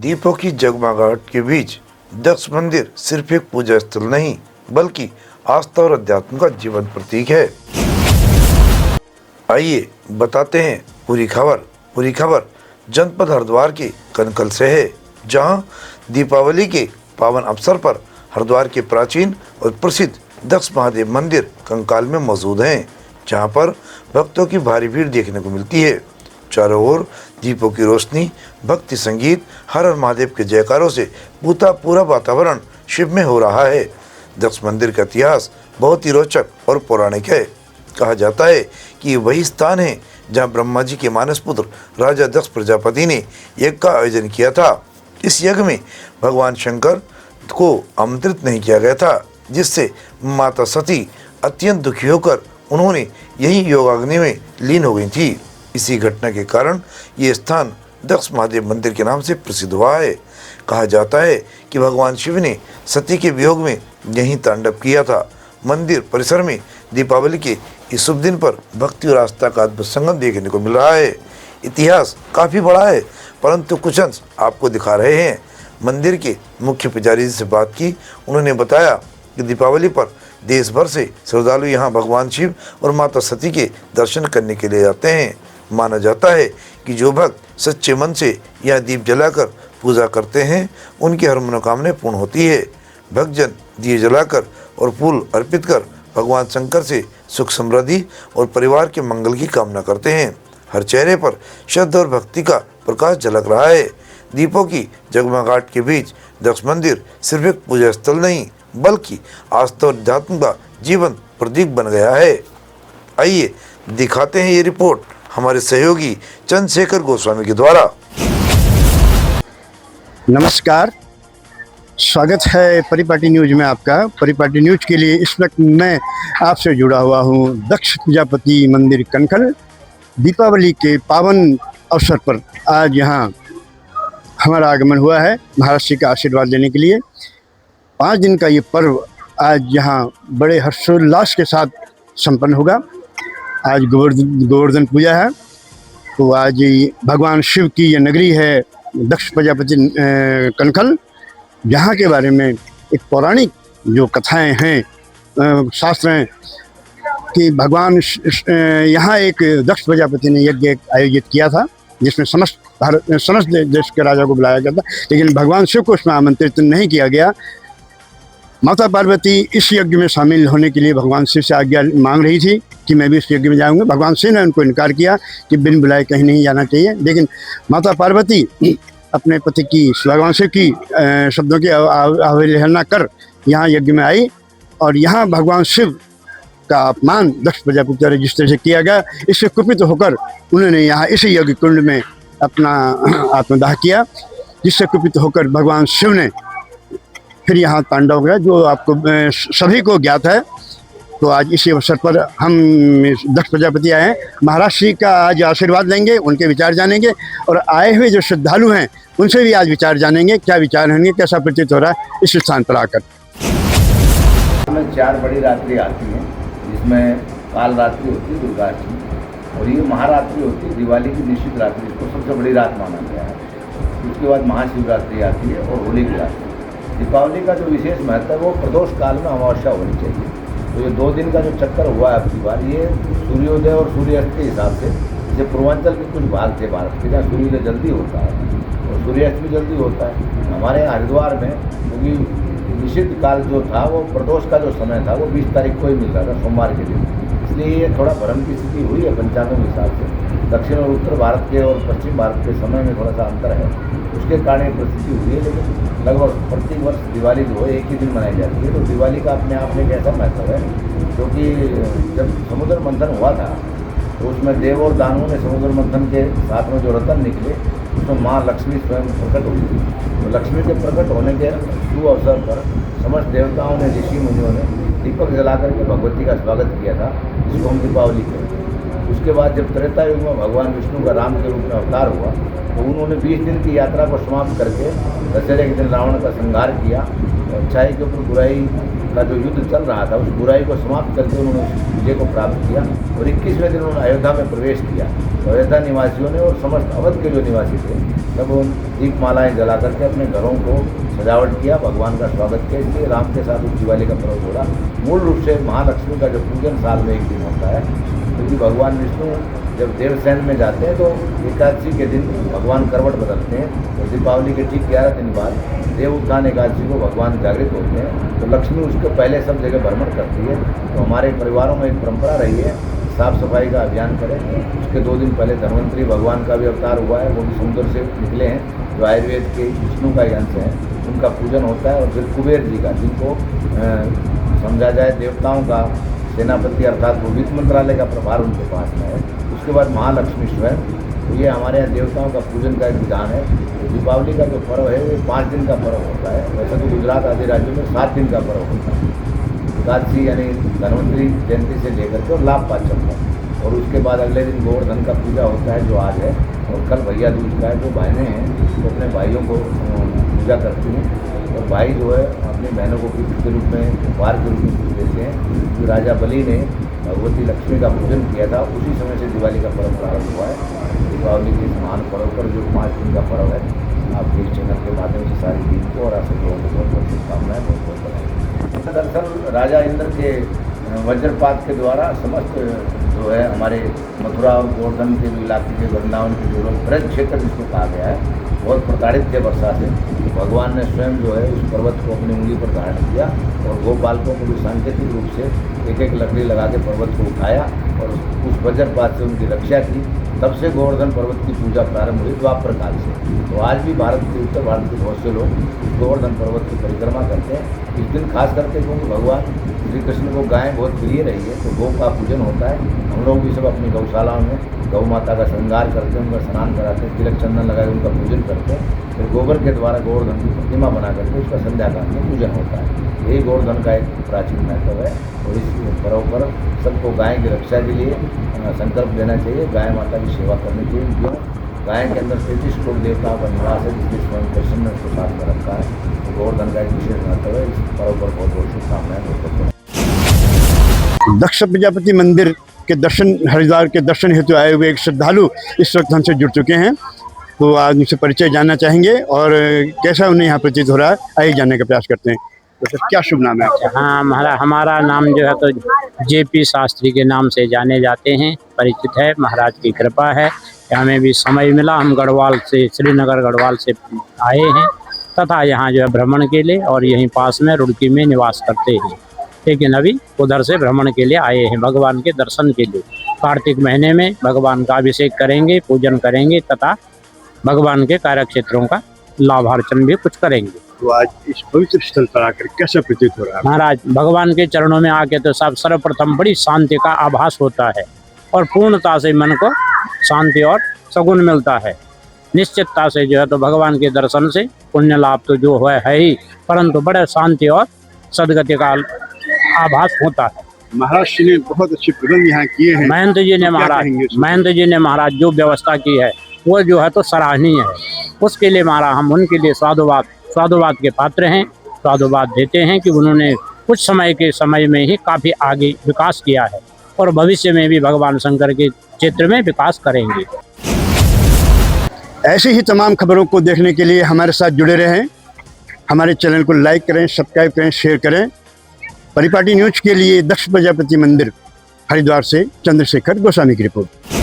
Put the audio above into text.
दीपों की जगमगाहट के बीच दक्ष मंदिर सिर्फ एक पूजा स्थल नहीं बल्कि आस्था और अध्यात्म का जीवंत प्रतीक है। आइए बताते हैं पूरी खबर जनपद हरिद्वार के कनकल से है, जहां दीपावली के पावन अवसर पर हरिद्वार के प्राचीन और प्रसिद्ध दक्ष महादेव मंदिर कंकाल में मौजूद हैं, जहां पर भक्तों की भारी भीड़ देखने को मिलती है। चारों ओर दीपों की रोशनी, भक्ति संगीत, हर हर महादेव के जयकारों से पूरा वातावरण शिव में हो रहा है। दक्ष मंदिर का इतिहास बहुत ही रोचक और पौराणिक है। कहा जाता है कि ये वही स्थान है जहां ब्रह्मा जी के मानस पुत्र राजा दक्ष प्रजापति ने यज्ञ का आयोजन किया था। इस यज्ञ में भगवान शंकर को आमंत्रित नहीं किया गया था, जिससे माता सती अत्यंत दुखी होकर उन्होंने यही योगाग्नि में लीन हो गई थी। इसी घटना के कारण ये स्थान दक्ष महादेव मंदिर के नाम से प्रसिद्ध हुआ है। कहा जाता है कि भगवान शिव ने सती के वियोग में यहीं तांडव किया था। मंदिर परिसर में दीपावली के इस शुभ दिन पर भक्ति और आस्था का अद्भुत संगम देखने को मिल रहा है। इतिहास काफ़ी बड़ा है, परंतु कुछ अंश आपको दिखा रहे हैं। मंदिर के मुख्य पुजारी से बात की, उन्होंने बताया कि दीपावली पर देश भर से श्रद्धालु यहाँ भगवान शिव और माता सती के दर्शन करने के लिए आते हैं। माना जाता है कि जो भक्त सच्चे मन से यह दीप जलाकर पूजा करते हैं, उनकी हर मनोकामना पूर्ण होती है। भक्तजन दिए जलाकर और फूल अर्पित कर भगवान शंकर से सुख समृद्धि और परिवार के मंगल की कामना करते हैं। हर चेहरे पर श्रद्धा और भक्ति का प्रकाश झलक रहा है। दीपों की जगमगाहट के बीच दक्ष मंदिर सिर्फ एक पूजा स्थल नहीं बल्कि आस्था और अध्यात्म का जीवंत प्रतीक बन गया है। आइए दिखाते हैं ये रिपोर्ट हमारे सहयोगी चंद्रशेखर गोस्वामी के द्वारा। नमस्कार, स्वागत है परिपाटी न्यूज में आपका। परिपाटी न्यूज के लिए इस वक्त मैं आपसे जुड़ा हुआ हूँ दक्ष प्रजापति मंदिर कनकल। दीपावली के पावन अवसर पर आज यहाँ हमारा आगमन हुआ है महाराज जी का आशीर्वाद लेने के लिए। 5 दिन का ये पर्व आज यहाँ बड़े हर्षोल्लास के साथ संपन्न होगा। आज गोवर्धन पूजा है, तो आज भगवान शिव की ये नगरी है दक्ष प्रजापति कनकल, जहाँ के बारे में एक पौराणिक जो कथाएं हैं शास्त्र हैं कि भगवान यहाँ एक दक्ष प्रजापति ने यज्ञ आयोजित किया था, जिसमें समस्त देश के राजा को बुलाया गया था, लेकिन भगवान शिव को उसमें आमंत्रित नहीं किया गया। माता पार्वती इस यज्ञ में शामिल होने के लिए भगवान शिव से आज्ञा मांग रही थी कि मैं भी इस यज्ञ में जाऊंगा। भगवान शिव ने उनको इनकार किया कि बिन बुलाए कहीं नहीं जाना चाहिए, लेकिन माता पार्वती अपने पति की भगवान शिव की शब्दों की अवहेलना कर यहाँ यज्ञ में आई और यहाँ भगवान शिव का अपमान दक्ष प्रजापति द्वारा जिस तरह से किया गया, इससे कुपित होकर उन्होंने यहाँ इसी यज्ञ कुंड में अपना आत्मदाह किया, जिससे कुपित होकर भगवान शिव ने फिर यहाँ तांडव गया, जो आपको सभी को ज्ञात है। तो आज इसी अवसर पर हम दक्ष प्रजापति आए हैं। महाराज श्री का आज आशीर्वाद लेंगे, उनके विचार जानेंगे और आए हुए जो श्रद्धालु हैं उनसे भी आज विचार जानेंगे, क्या विचार होंगे, कैसा प्रतीत हो रहा है इस स्थान पर आकर। 4 बड़ी रात्रि आती हैं, जिसमें काल रात्रि होती है, दुर्गा अष्टमी, और ये महारात्रि होती है दिवाली की निश्चित रात्रि, इसको सबसे बड़ी रात माना गया है। उसके बाद महाशिवरात्रि आती है और होली की रात्रि। दीपावली का जो विशेष महत्व है वो प्रदोष काल में अमावस्या होनी चाहिए। तो ये 2 दिन का जो चक्कर हुआ है आपकी बार, ये सूर्योदय और सूर्यास्त के हिसाब से, जैसे पूर्वांचल के कुछ भाग थे भारत के, जहाँ सूर्योदय जल्दी होता है और सूर्यास्त भी जल्दी होता है। हमारे यहाँ हरिद्वार में क्योंकि निषिद्ध काल जो था वो प्रदोष का जो समय था वो 20 तारीख को ही मिल रहा था, सोमवार के दिन, इसलिए ये थोड़ा भ्रम की स्थिति हुई है पंचांगों के हिसाब से। दक्षिण और उत्तर भारत के और पश्चिम भारत के समय में थोड़ा सा अंतर है, उसके कारण ये परिस्थिति हुई है। लेकिन लगभग प्रति वर्ष दिवाली जो है एक ही दिन मनाई जाती है। तो दिवाली का अपने आप में एक ऐसा महत्व है, क्योंकि जब समुद्र मंथन हुआ था तो उसमें देव और दानवों ने समुद्र मंथन के साथ में जो रतन निकले उसमें माँ लक्ष्मी स्वयं प्रकट हुई थी। तो लक्ष्मी के प्रकट होने के शुभ अवसर पर समस्त देवताओं ने, ऋषि मुनियों ने दीपक जला करके भगवती का स्वागत किया था, जिसको हम दीपावली कहते हैं। उसके बाद जब त्रेता युग में भगवान विष्णु का राम के रूप में अवतार हुआ, तो उन्होंने 20 दिन की यात्रा को समाप्त करके दशहरे के दिन रावण का संहार किया अच्छाई के ऊपर बुराई का जो युद्ध चल रहा था, उस बुराई को समाप्त करके उन्होंने उस विजय को प्राप्त किया और 21वें दिन उन्होंने अयोध्या में प्रवेश किया। तो अयोध्या निवासियों ने और समस्त अवध के जो निवासी थे सब दीप मालाएँ जला करके अपने घरों को सजावट किया, भगवान का स्वागत किया। इसलिए राम के साथ उस दिवाली का पर्व जोड़ा। मूल रूप से महालक्ष्मी का जो पूजन साल में एक दिन होता है, क्योंकि भगवान विष्णु जब देवसैन में जाते हैं तो एकादशी के दिन भगवान करवट बदलते हैं। तो दीपावली के ठीक 11 दिन बाद देव उत्थान एकादशी को भगवान जागृत होते हैं, तो लक्ष्मी उसके पहले सब जगह भ्रमण करती है। तो हमारे परिवारों में एक परंपरा रही है, साफ़ सफाई का अभियान करें। उसके 2 दिन पहले धन्वंतरी भगवान का भी अवतार हुआ है, वो भी समुद्र से निकले हैं, जो आयुर्वेद के विष्णु का ही अंश है, उनका पूजन होता है। और फिर कुबेर जी का, जिनको समझा जाए देवताओं का सेनापति अर्थात वो वित्त मंत्रालय का प्रभार उनके पास में है। उसके बाद महालक्ष्मी स्वयं, तो ये हमारे यहाँ देवताओं का पूजन का एक विधान है। तो दीपावली का जो पर्व है वो 5 दिन का पर्व होता है। वैसे तो गुजरात आदि राज्यों में 7 दिन का पर्व होता है। एकादशी यानी धन्वंतरी जयंती से लेकर के और लाभ पाचम तक, और उसके बाद अगले दिन गोवर्धन का पूजा होता है जो आज है, और कल भैया दूज का है। जो बहनें हैं वो अपने भाइयों को पूजा करती हैं, और भाई जो है अपनी बहनों को गिफ्ट के रूप में, उपहार के रूप में कुछ देते हैं। जो राजा बलि ने भगवती लक्ष्मी का पूजन किया था, उसी समय से दिवाली का पर्व प्रारंभ हुआ है। दीपावली के इस महान पर्व पर जो 5 दिन का पर्व है, आपके इस चैनल के माध्यम से सारी टीम को और आप सब लोगों को बहुत बहुत शुभकामनाएं, बहुत बहुत बधाई। दरअसल राजा इंद्र के वज्रपात के द्वारा समस्त जो है हमारे मथुरा और गोवर्धन के जो इलाके के, वृंदावन के जो लोग ब्रज क्षेत्र जिसको कहा गया है, बहुत प्रताड़ित थे वर्षा से। भगवान ने स्वयं जो है उस पर्वत को अपनी उंगली पर धारण किया और गोपालकों को भी सांकेतिक रूप से एक एक लकड़ी लगा के पर्वत को उठाया और उस वज्रपात से उनकी रक्षा की। तब से गोवर्धन पर्वत की पूजा प्रारंभ हुई द्वापर काल से। तो आज भी भारत के, उत्तर भारत के बहुत से लोग गोवर्धन पर्वत की परिक्रमा करते हैं। इस दिन खास करके क्योंकि भगवान श्री कृष्ण को गाय बहुत प्रिय रही है, तो गौ का पूजन होता है। हम लोग भी सब अपनी गौशालाओं में गौ माता का श्रृंगार करते हैं, उनका स्नान कराते हैं, तिलक चंदन लगा के उनका पूजन करते हैं। फिर गोबर के द्वारा गोवर्धन की प्रतिमा बना करके उसका संध्याकाल में पूजन होता है। यही गोवर्धन का एक प्राचीन महत्व है। और इस पर्व पर सबको गाय की रक्षा के लिए संकल्प लेना चाहिए, गाय माता की सेवा करनी चाहिए। क्यों? गाय के अंदर 33 करोड़ देवताओं का निवास है, जिसके स्वयं कृष्ण ने उसको साथ में रखा है। तो गोवर्धन का एक विशेष महत्व है। इस पर्व पर बहुत बहुत शुभकामनाएं, बहुत बहुत। दक्ष प्रजापति मंदिर के दर्शन, हरिद्वार के दर्शन हेतु आए हुए एक श्रद्धालु इस वक्त हमसे जुड़ चुके हैं। तो आज उनसे परिचय जानना चाहेंगे और कैसा उन्हें यहाँ प्रतीत हो रहा है, आइए जानने का प्रयास करते हैं। तो सर क्या शुभ नाम है आपका? हाँ, हमारा नाम जो है तो JP शास्त्री के नाम से जाने जाते हैं, परिचित है। महाराज की कृपा है, हमें भी समय मिला, हम गढ़वाल से, श्रीनगर गढ़वाल से आए हैं तथा यहाँ जो है भ्रमण के लिए, और यहीं पास में रुड़की में निवास करते हैं। लेकिन अभी उधर से भ्रमण के लिए आए हैं, भगवान के दर्शन के लिए। कार्तिक महीने में भगवान का अभिषेक करेंगे, पूजन करेंगे तथा भगवान के कार्य क्षेत्रों का लाभार्चन भी कुछ करेंगे। तो आज इस पवित्र स्थल पर आकर कैसा प्रतीत हो रहा है? महाराज भगवान के चरणों में आके तो सब सर्वप्रथम बड़ी शांति का आभास होता है और पूर्णता से मन को शांति और सगुन मिलता है। निश्चितता से जो है तो भगवान के दर्शन से पुण्य लाभ तो जो है ही, परंतु बड़े शांति और सदगति का आभास होता है। महाराज जी ने बहुत अच्छे प्रबंध यहाँ किए हैं। महंत जी ने महाराज जो व्यवस्था की है वो जो है तो सराहनीय है। उसके लिए महाराज हम उनके लिए साधुवाद के पात्र हैं, साधुवाद देते हैं कि उन्होंने कुछ समय में ही काफ़ी आगे विकास किया है और भविष्य में भी भगवान शंकर के क्षेत्र में विकास करेंगे। ऐसी ही तमाम खबरों को देखने के लिए हमारे साथ जुड़े रहें। हमारे चैनल को लाइक करें, सब्सक्राइब करें, शेयर करें। परिपाटी न्यूज के लिए दक्ष प्रजापति मंदिर हरिद्वार से चंद्रशेखर गोस्वामी की रिपोर्ट।